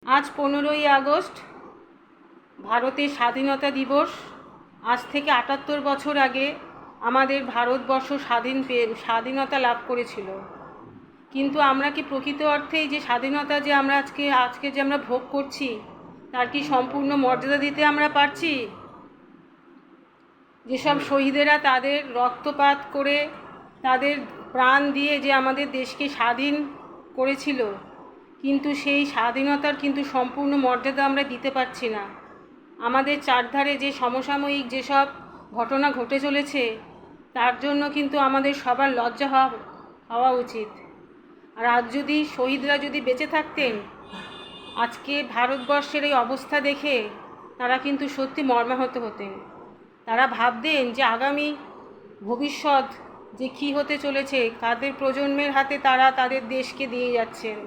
আজ 15ই আগস্ট ভারতের স্বাধীনতা দিবস। আজ থেকে 78 বছর আগে আমাদের ভারতবর্ষ স্বাধীনতা লাভ করেছিল। কিন্তু আমরা কি প্রকৃত অর্থেই যে স্বাধীনতা যে আমরা আজকে যে আমরা ভোগ করছি তার কি সম্পূর্ণ মর্যাদা দিতে আমরা পারছি? যেসব শহীদেরা তাদের রক্তপাত করে তাদের প্রাণ দিয়ে যে আমাদের দেশকে স্বাধীন করেছিল, কিন্তু সেই স্বাধীনতার কিন্তু সম্পূর্ণ মর্যাদা আমরা দিতে পারছি না। আমাদের চারধারে যে সমসাময়িক যেসব ঘটনা ঘটে চলেছে তার জন্য কিন্তু আমাদের সবার লজ্জা হওয়া উচিত। আর আজ যদি শহীদরা যদি বেঁচে থাকতেন, আজকে ভারতবর্ষের এই অবস্থা দেখে তারা কিন্তু সত্যি মর্মাহত হতেন। তারা ভাবতেন যে আগামী ভবিষ্যৎ যে কী হতে চলেছে, কাদের প্রজন্মের হাতে তারা তাদের দেশকে দিয়ে যাচ্ছেন।